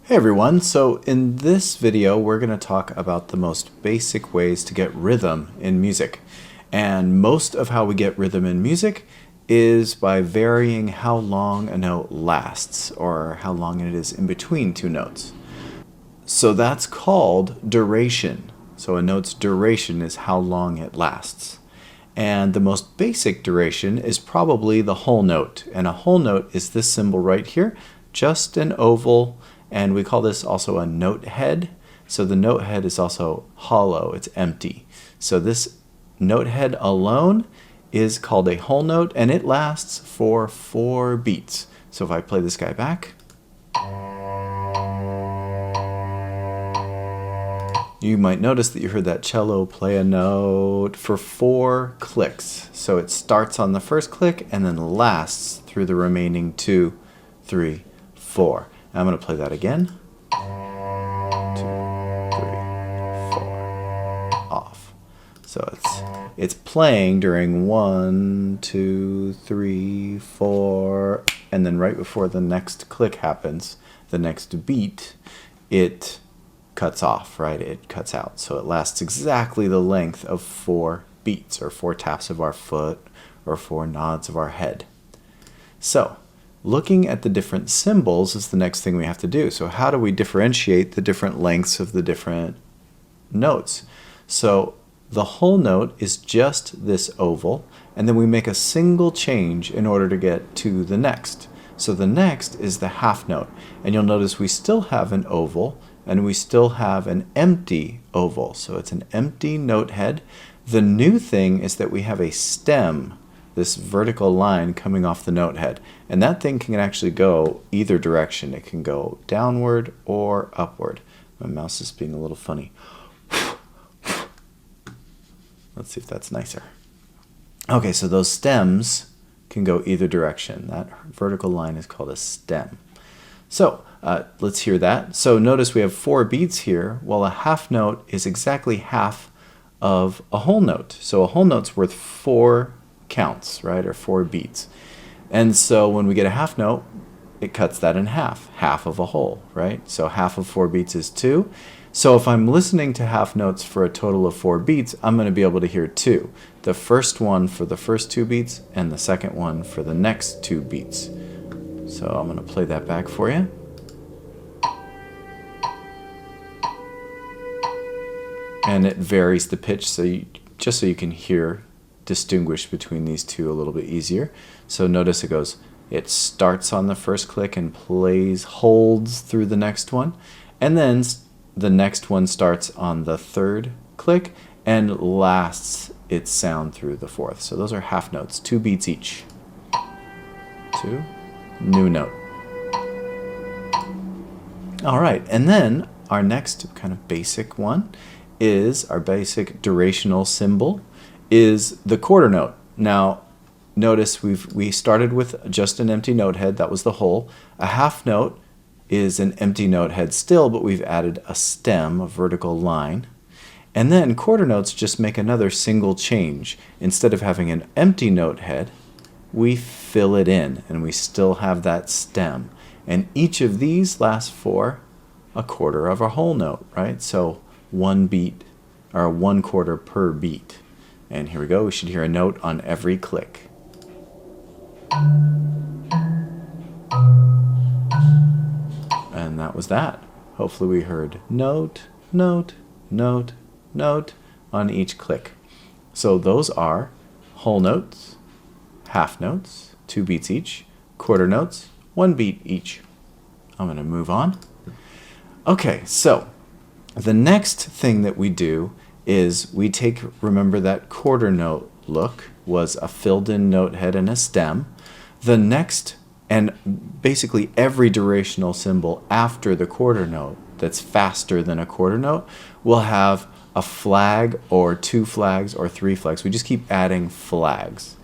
Hey everyone, so in this video we're going to talk about the most basic ways to get rhythm in music. And most of how we get rhythm in music is by varying how long a note lasts or how long it is in between two notes. So that's called duration. So a note's duration is how long it lasts. And the most basic duration is probably the whole note. And a whole note is this symbol right here, just an oval. And we call this also a note head. So the note head is also hollow, it's empty. So this note head alone is called a whole note, and it lasts for 4 beats. So if I play this guy back, you might notice that you heard that cello play a note for 4 clicks. So it starts on the first click and then lasts through the remaining 2, 3, 4. I'm going to play that again. 2, 3, 4, off. So it's playing during 1, 2, 3, 4, and then right before the next click happens, the next beat, it cuts off, right? It cuts out. So it lasts exactly the length of 4 beats, or 4 taps of our foot, or 4 nods of our head. So looking at the different symbols is the next thing we have to do. So how do we differentiate the different lengths of the different notes? So the whole note is just this oval, and then we make a single change in order to get to the next. So the next is the half note, and you'll notice we still have an oval and we still have an empty oval. So it's an empty note head. The new thing is that we have a stem, this vertical line coming off the note head. And that thing can actually go either direction. It can go downward or upward. My mouse is being a little funny. Let's see if that's nicer. Okay, so those stems can go either direction. That vertical line is called a stem. So let's hear that. So notice we have 4 beats here, while a half note is exactly half of a whole note. So a whole note's worth 4 counts, right, or 4 beats. And so when we get a half note, it cuts that in half of a whole, right? So half of 4 beats is 2. So if I'm listening to half notes for a total of 4 beats, I'm going to be able to hear 2. The first one for the first 2 beats and the second one for the next 2 beats. So I'm going to play that back for you. And it varies the pitch just so you can distinguish between these two a little bit easier. So notice it starts on the first click and holds through the next one, and then the next one starts on the third click and lasts its sound through the fourth. So those are half notes, 2 beats each. 2, new note. All right, and then our next kind of basic one is our basic durational symbol is the quarter note. Now notice we started with just an empty note head, that was the whole. A half note is an empty note head still, but we've added a stem, a vertical line. And then quarter notes just make another single change. Instead of having an empty note head, we fill it in and we still have that stem. And each of these lasts for a quarter of a whole note, right? So 1 beat, or 1 quarter per beat. And here we go, we should hear a note on every click. And that was that. Hopefully we heard note, note, note, note on each click. So those are whole notes, half notes, 2 beats each, quarter notes, 1 beat each. I'm going to move on. Okay, so the next thing that we do is remember that quarter note look was a filled in note head and a stem. The next, and basically every durational symbol after the quarter note that's faster than a quarter note will have a flag or 2 flags or 3 flags. We just keep adding flags.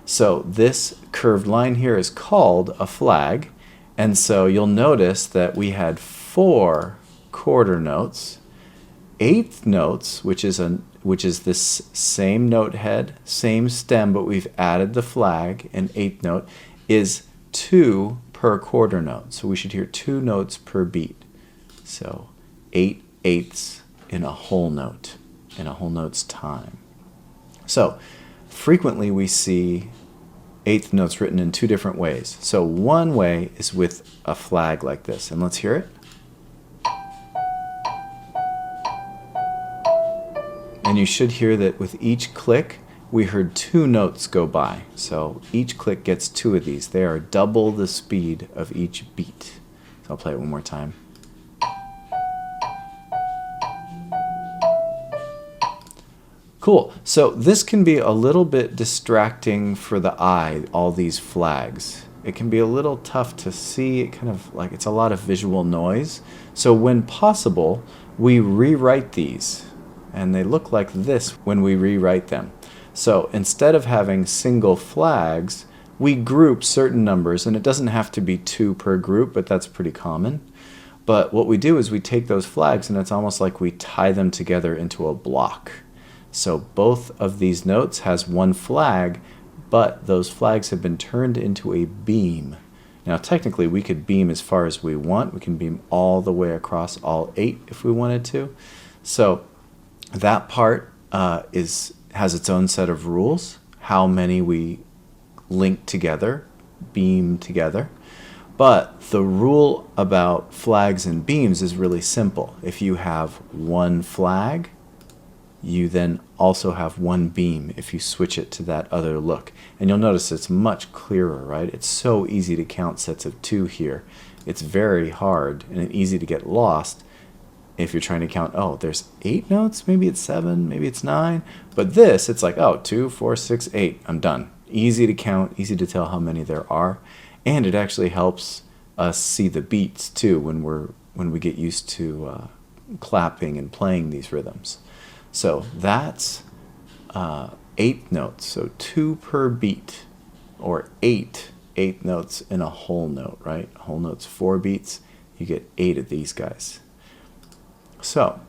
So this curved line here is called a flag. And so you'll notice that we had 4 quarter notes, 8th notes, which is this same note head, same stem, but we've added the flag, and 8th note is 2 per quarter note. So we should hear 2 notes per beat. So 8/8 in a whole note, in a whole note's time. So frequently we see eighth notes written in two different ways. So one way is with a flag like this, and let's hear it. And you should hear that with each click, we heard two notes go by. So each click gets two of these. They are double the speed of each beat. So I'll play it one more time. Cool. So this can be a little bit distracting for the eye, all these flags. It can be a little tough to see. It kind of like it's a lot of visual noise. So when possible, we rewrite these. And they look like this when we rewrite them. So instead of having single flags, we group certain numbers, and it doesn't have to be 2 per group, but that's pretty common. But what we do is we take those flags, and it's almost like we tie them together into a block. So both of these notes has one flag, but those flags have been turned into a beam. Now technically we could beam as far as we want. We can beam all the way across all 8 if we wanted to. So that part has its own set of rules, how many we link together, beam together. But the rule about flags and beams is really simple. If you have one flag, you then also have one beam if you switch it to that other look. And you'll notice it's much clearer, right? It's so easy to count sets of 2 here. It's very hard and easy to get lost if you're trying to count, oh, there's 8 notes, maybe it's 7, maybe it's 9. But this, it's like, oh, 2, 4, 6, 8, I'm done. Easy to count, easy to tell how many there are. And it actually helps us see the beats too when we get used to clapping and playing these rhythms. So that's 8 notes, so 2 per beat, or 8 notes in a whole note, right? Whole note's 4 beats, you get 8 of these guys. So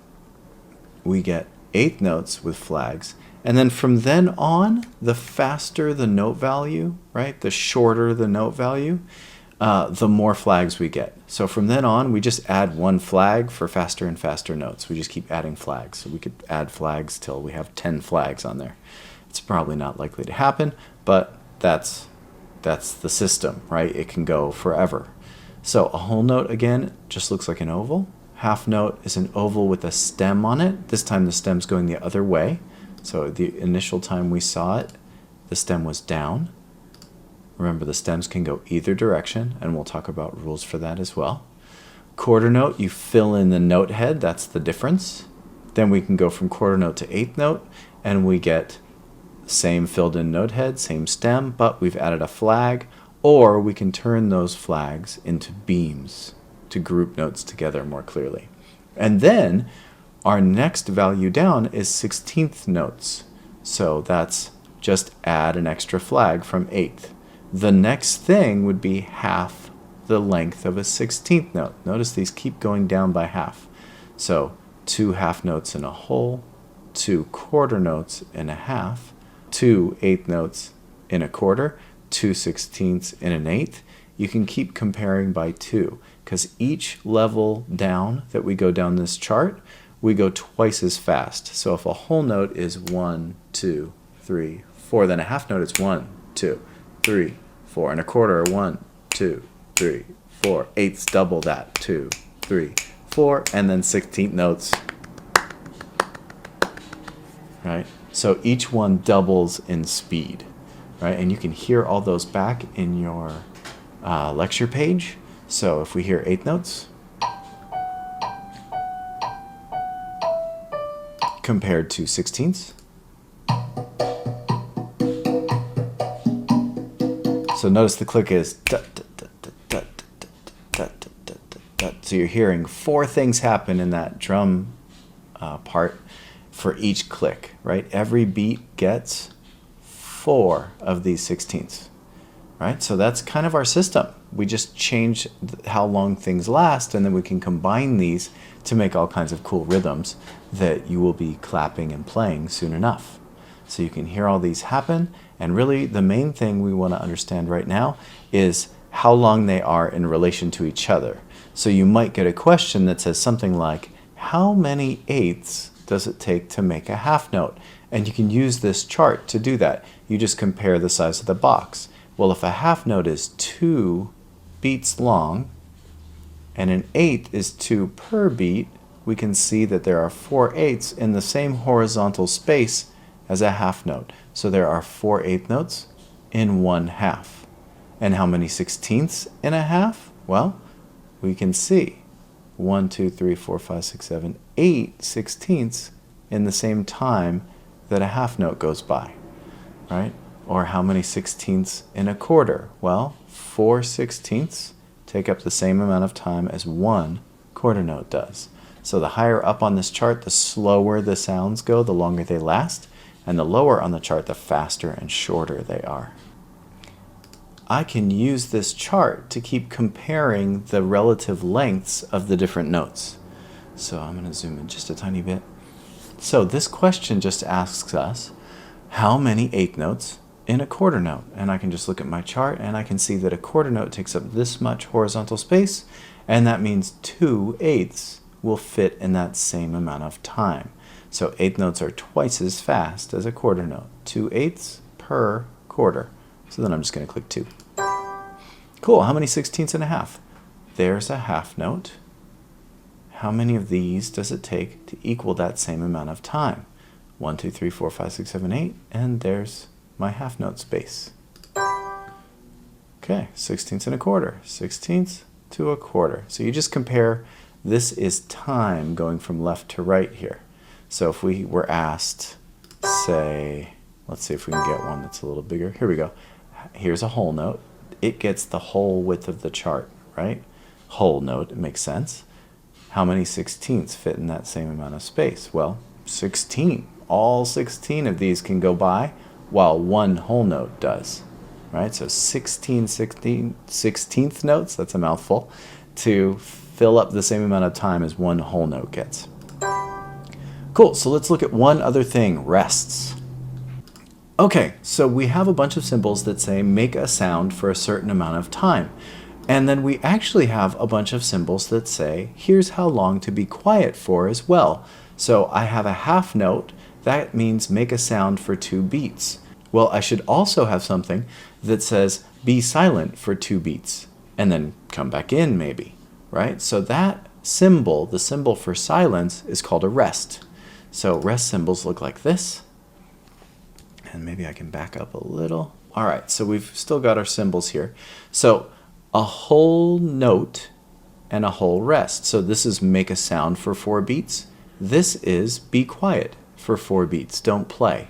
we get 8 notes with flags, and then from then on, the faster the note value, right? The shorter the note value, the more flags we get. So from then on, we just add one flag for faster and faster notes. We just keep adding flags. So we could add flags till we have 10 flags on there. It's probably not likely to happen, but that's the system, right? It can go forever. So a whole note, again, just looks like an oval. Half note is an oval with a stem on it. This time the stem's going the other way. So the initial time we saw it, the stem was down. Remember, the stems can go either direction, and we'll talk about rules for that as well. Quarter note, you fill in the note head. That's the difference. Then we can go from quarter note to 8th note, and we get same filled in note head, same stem, but we've added a flag, or we can turn those flags into beams to group notes together more clearly. And then our next value down is 16th notes. So that's just add an extra flag from 8th. The next thing would be half the length of a 16th note. Notice these keep going down by half. So 2 half notes in a whole, 2 quarter notes in a half, 2 8th notes in a quarter, 2 16ths in an eighth. You can keep comparing by 2, because each level down that we go down this chart, we go twice as fast. So if a whole note is 1, 2, 3, 4, then a half note is 1, 2, 3, 4, and a quarter 1, 2, 3, 4. Eighths double that, 2, 3, 4, and then 16th notes. Right? So each one doubles in speed, right? And you can hear all those back in your lecture page. So if we hear 8th notes compared to 16ths. So notice the click is dut, dut, dut, dut, dut, dut, dut, dut, dut, dut. So you're hearing 4 things happen in that drum part for each click, right? Every beat gets 4 of these 16ths, right? So that's kind of our system. We just change how long things last, and then we can combine these to make all kinds of cool rhythms that you will be clapping and playing soon enough. So you can hear all these happen, and really the main thing we want to understand right now is how long they are in relation to each other. So you might get a question that says something like, how many eighths does it take to make a half note? And you can use this chart to do that. You just compare the size of the box. Well, if a half note is 2 beats long, and an eighth is 2 per beat, we can see that there are 4/8 in the same horizontal space as a half note. So there are 4/8 notes in 1/2. And how many 16ths in a half? Well, we can see 1, 2, 3, 4, 5, 6, 7, 8 16ths in the same time that a half note goes by, right? Or how many 16ths in a quarter? Well, 4 16ths take up the same amount of time as 1 quarter note does. So the higher up on this chart, the slower the sounds go, the longer they last, and the lower on the chart, the faster and shorter they are. I can use this chart to keep comparing the relative lengths of the different notes. So I'm going to zoom in just a tiny bit. So this question just asks us, how many eighth notes in a quarter note? And I can just look at my chart and I can see that a quarter note takes up this much horizontal space, and that means 2/8 will fit in that same amount of time. So eighth notes are twice as fast as a quarter note, 2/8 per quarter. So then I'm just going to click 2. Cool, how many 16ths in a half? There's a half note. How many of these does it take to equal that same amount of time? 1, 2, 3, 4, 5, 6, 7, 8, and there's my half note space. Okay, 16ths and a quarter, 16ths to a quarter. So you just compare, this is time going from left to right here. So if we were asked, say, let's see if we can get one that's a little bigger. Here we go. Here's a whole note. It gets the whole width of the chart, right? Whole note, it makes sense. How many 16ths fit in that same amount of space? Well, 16. All 16 of these can go by while one whole note does, right? So 16th notes, that's a mouthful, to fill up the same amount of time as one whole note gets. Cool, so let's look at one other thing, rests. Okay, so we have a bunch of symbols that say make a sound for a certain amount of time. And then we actually have a bunch of symbols that say, here's how long to be quiet for as well. So I have a half note, that means make a sound for 2 beats. Well, I should also have something that says be silent for 2 beats, and then come back in maybe, right? So that symbol, the symbol for silence, is called a rest. So rest symbols look like this. And maybe I can back up a little. All right, so we've still got our symbols here. So a whole note and a whole rest. So this is make a sound for 4 beats. This is be quiet for 4 beats, don't play.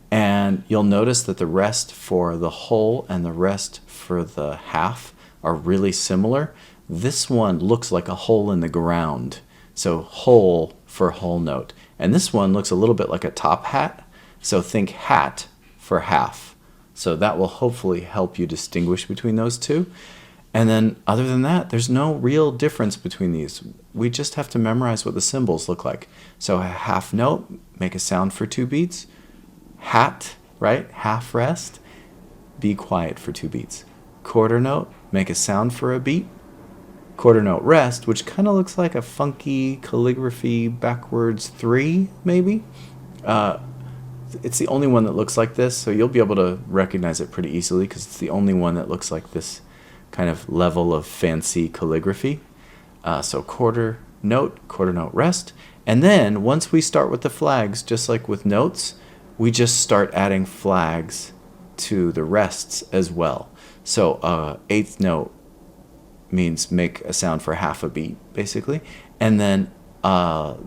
And you'll notice that the rest for the whole and the rest for the half are really similar. This one looks like a hole in the ground. So whole for whole note. And this one looks a little bit like a top hat. So think hat for half. So that will hopefully help you distinguish between those two. And then other than that, there's no real difference between these. We just have to memorize what the symbols look like. So a half note, make a sound for 2 beats. Hat, right? Half rest, be quiet for 2 beats. Quarter note, make a sound for a beat. Quarter note rest, which kind of looks like a funky calligraphy backwards 3, maybe. It's the only one that looks like this, so you'll be able to recognize it pretty easily because it's the only one that looks like this kind of level of fancy calligraphy. So quarter note rest. And then once we start with the flags, just like with notes, we just start adding flags to the rests as well. So eighth note means make a sound for half a beat, basically. And then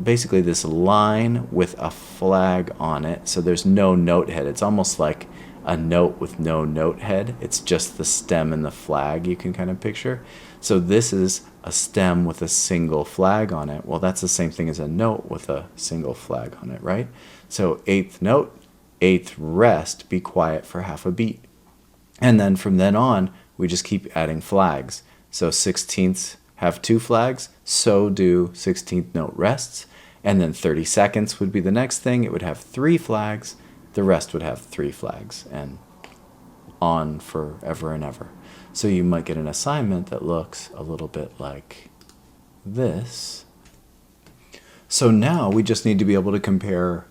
basically this line with a flag on it, so there's no note head. It's almost like a note with no note head. It's just the stem and the flag you can kind of picture. So this is a stem with a single flag on it. Well, that's the same thing as a note with a single flag on it, right? So eighth note, eighth rest, be quiet for half a beat. And then from then on, we just keep adding flags. So 16ths have 2 flags, so do 16th note rests. And then 30 seconds would be the next thing. It would have 3 flags. The rest would have 3 flags, and on forever and ever. So you might get an assignment that looks a little bit like this. So now we just need to be able to compare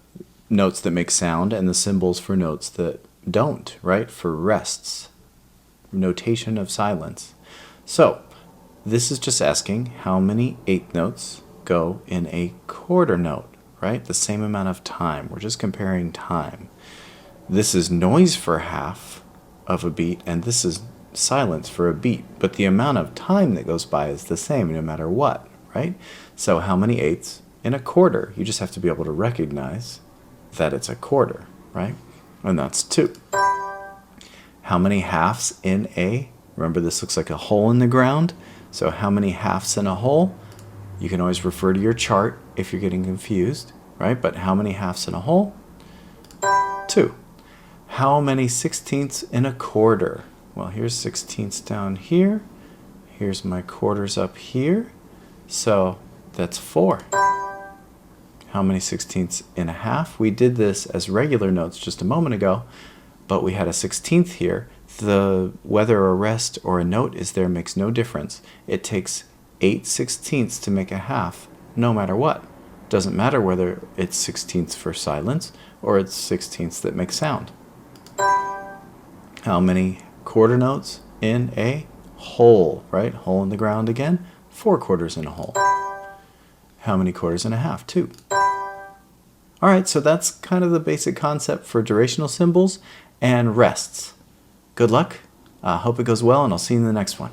notes that make sound and the symbols for notes that don't, right? For rests, notation of silence. So this is just asking how many eighth notes go in a quarter note, right? The same amount of time. We're just comparing time. This is noise for half of a beat, and this is silence for a beat. But the amount of time that goes by is the same no matter what, right? So how many eighths in a quarter? You just have to be able to recognize that it's a quarter, right? And that's 2. How many halves in a, remember this looks like a hole in the ground, so how many halves in a hole? You can always refer to your chart if you're getting confused, right? But how many halves in a hole? 2. How many sixteenths in a quarter? Well, here's sixteenths down here. Here's my quarters up here. So that's 4. How many sixteenths in a half? We did this as regular notes just a moment ago, but we had a 16th here. Whether a rest or a note is there makes no difference. It takes 8 sixteenths to make a half, no matter what. Doesn't matter whether it's sixteenths for silence or it's sixteenths that make sound. How many quarter notes in a hole, right? Hole in the ground again. 4 quarters in a hole. How many quarters in a half? 2. All right, so that's kind of the basic concept for durational symbols and rests. Good luck. Hope it goes well, and I'll see you in the next one.